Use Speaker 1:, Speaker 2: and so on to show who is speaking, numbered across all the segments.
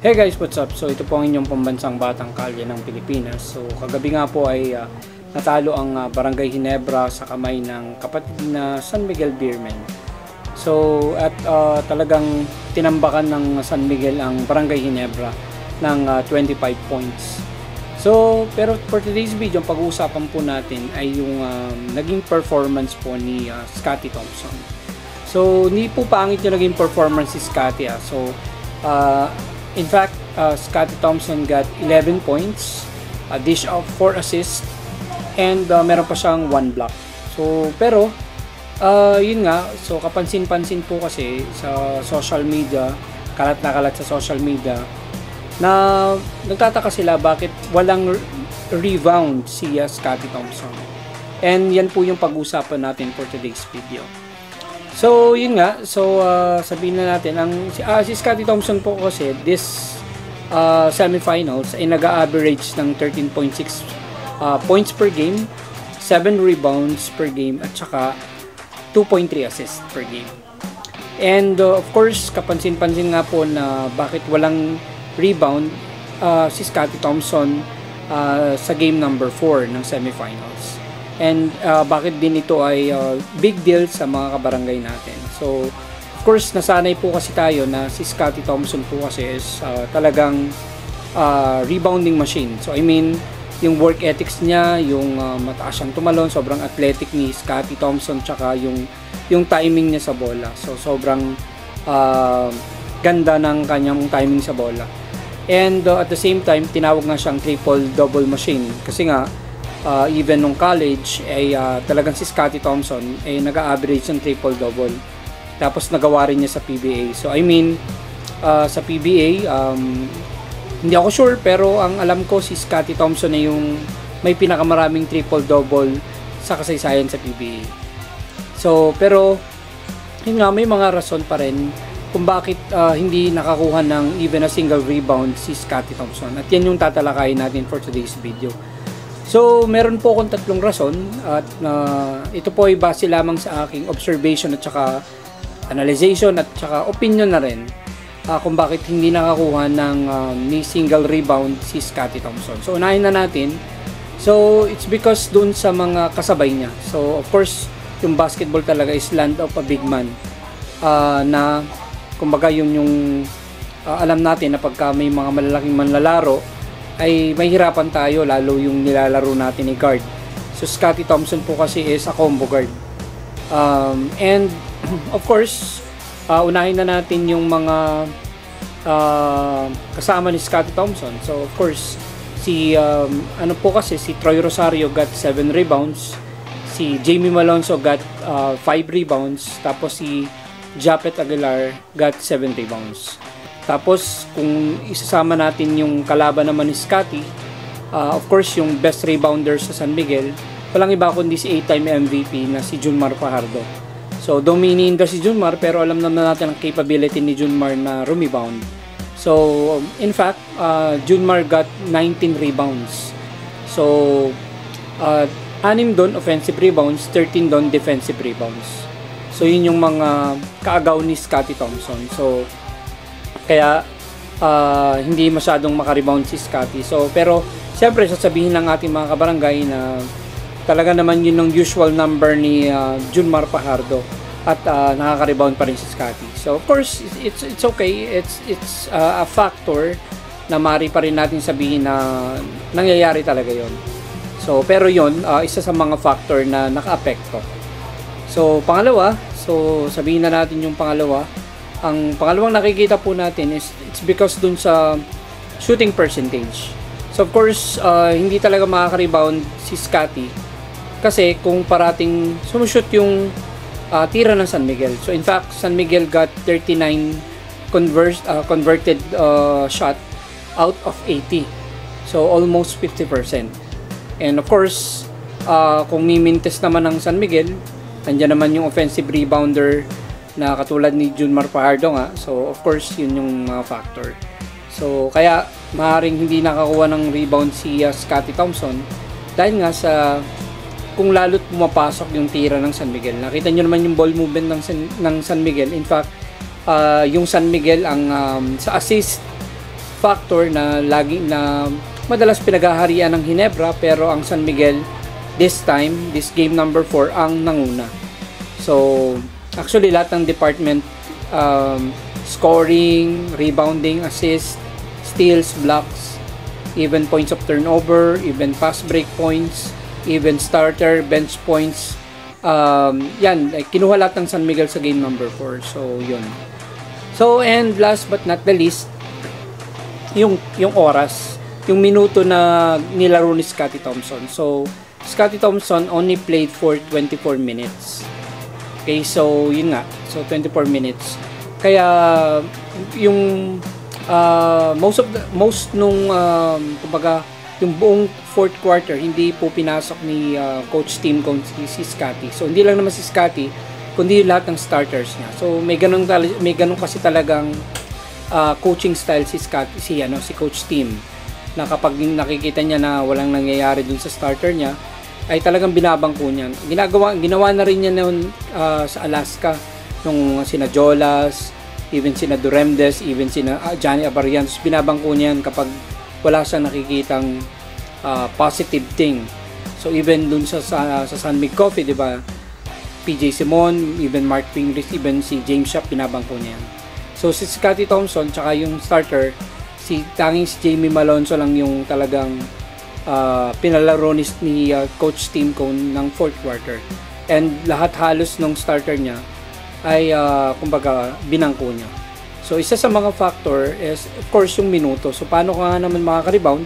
Speaker 1: Hey guys, what's up? So ito po ang inyong pambansang batang kalye ng Pilipinas. So kagabi nga po ay natalo ang Barangay Ginebra sa kamay ng kapatid na San Miguel Beermen. So at talagang tinambakan ng San Miguel ang Barangay Ginebra ng 25 points. So pero for today's video, ang pag-uusapan po natin ay yung naging performance po ni Scottie Thompson. So hindi po pangit yung naging performance si Scottie. In fact, Scottie Thompson got 11 points, a dish of 4 assists, and meron pa siyang 1 block. So, pero, yun nga, so kapansin-pansin po kasi sa social media, kalat na kalat sa social media, na nagtataka sila bakit walang rebound si Scottie Thompson. And yan po yung pag-usapan natin for today's video. So, yun nga. So, sabihin na natin, si Scottie Thompson po kasi, this semifinals ay nag-average ng 13.6 points per game, 7 rebounds per game, at saka 2.3 assists per game. And, of course, kapansin-pansin nga po na bakit walang rebound si Scottie Thompson sa game number 4 ng semifinals. And bakit din ito ay big deal sa mga kabarangay natin. So, of course, nasanay po kasi tayo na si Scottie Thompson po kasi is talagang rebounding machine. So, I mean, yung work ethics niya, yung mataas siyang tumalon, sobrang athletic ni Scottie Thompson, tsaka yung timing niya sa bola. So, sobrang ganda ng kanyang timing sa bola. And at the same time, tinawag nga siyang triple-double machine. Kasi nga, even nung college ay talagang si Scottie Thompson ay nag-average ng triple-double. Tapos nagawa rin niya sa PBA. So I mean, sa PBA, hindi ako sure, pero ang alam ko si Scottie Thompson ay yung may pinakamaraming triple-double sa kasaysayan sa PBA. So, pero yun nga, may mga rason pa rin kung bakit hindi nakakuha ng even a single rebound si Scottie Thompson. At yan yung tatalakayin natin for today's video. So, meron po akong tatlong rason at ito po ay base lamang sa aking observation at saka analyzation at saka opinion na rin kung bakit hindi nakakuha ng ni single rebound si Scottie Thompson. So, unahin na natin. So, it's because dun sa mga kasabay niya. So, of course, yung basketball talaga is land of a big man na kumbaga yung alam natin na pagka may mga malalaking manlalaro ay mahirapan tayo, lalo yung nilalaro natin ni guard. So Scottie Thompson po kasi is a combo guard. And of course, unahin na natin yung mga kasama ni Scottie Thompson. So of course, si Troy Rosario got 7 rebounds, si Jamie Malonzo got 5 rebounds, tapos si Japet Aguilar got 7 rebounds. Tapos, kung isasama natin yung kalaban naman ni Scottie, of course, yung best rebounder sa San Miguel, walang iba kundi si 8-time MVP na si Junmar Fajardo. So, domininder si Junmar, pero alam naman natin ang capability ni Junmar na rebound. So, in fact, Junmar got 19 rebounds. So, 6 doon offensive rebounds, 13 doon defensive rebounds. So, yun yung mga kaagaw ni Scottie Thompson. So, kaya hindi masyadong makarebound si Scottie. So, pero siyempre sasabihin ng ating mga kabarangay na talaga naman yun ang usual number ni Junmar Fajardo at nakaka-rebound pa rin si Scottie. So, of course, it's okay. It's a factor na maaari pa rin natin sabihin na nangyayari talaga yon. So, pero yon isa sa mga factor na naka-apekto. So, pangalawa, so sabihin na natin yung pangalawa. Ang pangalawang nakikita po natin is it's because dun sa shooting percentage. So of course, hindi talaga makaka-rebound si Scottie kasi kung parating sumushoot yung tira ng San Miguel. So in fact, San Miguel got 39 converted shot out of 80. So almost 50%. And of course, kung mimintes naman ng San Miguel, nandiyan naman yung offensive rebounder na katulad ni Junmar Fajardo nga. So, of course, yun yung mga factor. So, kaya maaaring hindi nakakuha ng rebound si Scottie Thompson dahil nga sa kung lalo't pumapasok yung tira ng San Miguel. Nakita nyo naman yung ball movement ng San Miguel. In fact, yung San Miguel ang sa assist factor na madalas pinaghaharian ng Ginebra, pero ang San Miguel this game number 4 ang nanguna. So actually lahat ng department, scoring, rebounding, assist, steals, blocks, even points of turnover, even fast break points, even starter, bench points, yan, kinuha lahat ng San Miguel sa game number 4. So yun. So and last but not the least, yung oras, yung minuto na nilaro ni Scottie Thompson. So Scottie Thompson only played for 24 minutes. Okay, so yun nga. So 24 minutes. Kaya yung most nung kumbaga yung buong fourth quarter hindi po pinasok ni coach Tim kung si Scottie. So hindi lang naman si Scottie kundi lahat ng starters niya. So may ganun kasi talagang coaching style si Scottie, si coach Tim, na kapag nakikita niya na walang nangyayari dun sa starter niya ay talagang binabangko niya. Ginawa na rin niya noon sa Alaska nung sina Jolas, even sina Duremdes, even sina Johnny Abarian. Binabangko niya yan kapag wala siyang nakikitang positive thing. So even dun sa San Mig Coffee, di ba? PJ Simon, even Mark Pingris, even si James Shop, binabangko niya yan. So si Scottie Thompson, tsaka yung starter, tanging si Jamie Malonzo lang yung talagang pinalaro ni Coach Tim Cone ng fourth quarter. And lahat halos ng starter niya ay kumbaga binangko niya. So isa sa mga factor is of course yung minuto. So paano ka naman makaka-rebound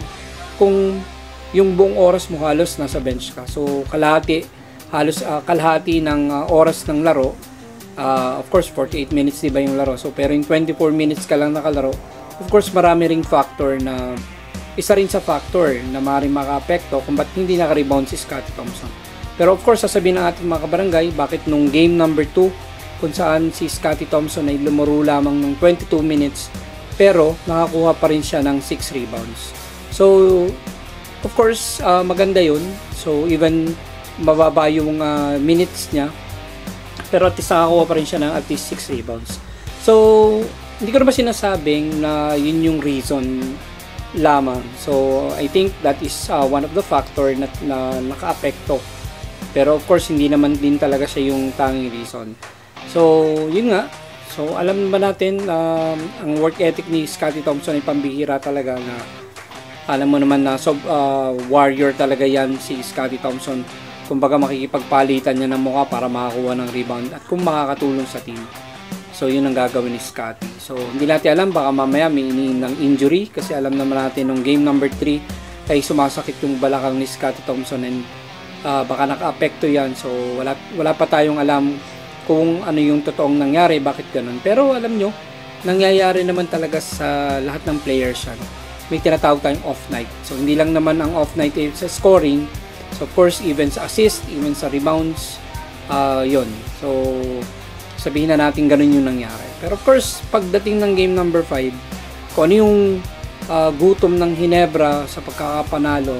Speaker 1: kung yung buong oras mo halos nasa bench ka. So kalahati ng oras ng laro, of course 48 minutes diba yung laro. So pero yung 24 minutes ka lang nakalaro, of course marami ring factor na isa rin sa factor na maaaring maka-apekto kung ba't hindi naka-rebound si Scottie Thompson. Pero of course sasabihin ng ating mga kabarangay, bakit nung game number 2 kung saan si Scottie Thompson ay lumaro lamang ng 22 minutes pero nakakuha pa rin siya ng 6 rebounds. So of course maganda yun. So even mababa yung minutes niya, pero at least nakakuha pa rin siya ng at least 6 rebounds. So hindi ko naman sinasabing na yun yung reason lamang. So I think that is one of the factor na naka-apekto. Pero of course hindi naman din talaga siya yung tanging reason. So yun nga. So alam naman natin ang work ethic ni Scottie Thompson ay pambihira talaga, na alam mo naman na warrior talaga yan si Scottie Thompson. Kumbaga makikipagpalitan niya ng mukha para makakuha ng rebound at kung makakatulong sa team. So yun ang gagawin ni Scottie. So hindi natin alam, baka mamaya may iniin ng injury, kasi alam naman natin nung game number 3 ay sumasakit yung balakang ni Scottie Thompson, and baka naka-apekto yan. So wala pa tayong alam kung ano yung totoong nangyari, bakit ganun. Pero alam nyo, nangyayari naman talaga sa lahat ng players yan. May tinatawag tayong off night. So hindi lang naman ang off night ay sa scoring. So of course even sa assist, even sa rebounds, yun. So sabihin na natin ganun yung nangyari. Pero of course, pagdating ng game number 5, kung ano yung gutom ng Ginebra sa pagkakapanalo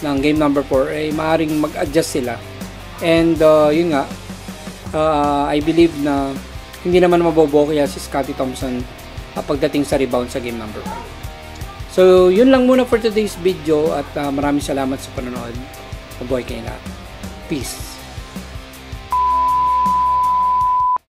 Speaker 1: ng game number 4, ay maaaring mag-adjust sila. And yun nga, I believe na hindi naman mabobo kaya si Scottie Thompson pagdating sa rebound sa game number 5. So yun lang muna for today's video, at maraming salamat sa panonood. Mabuhay kayo lahat. Peace.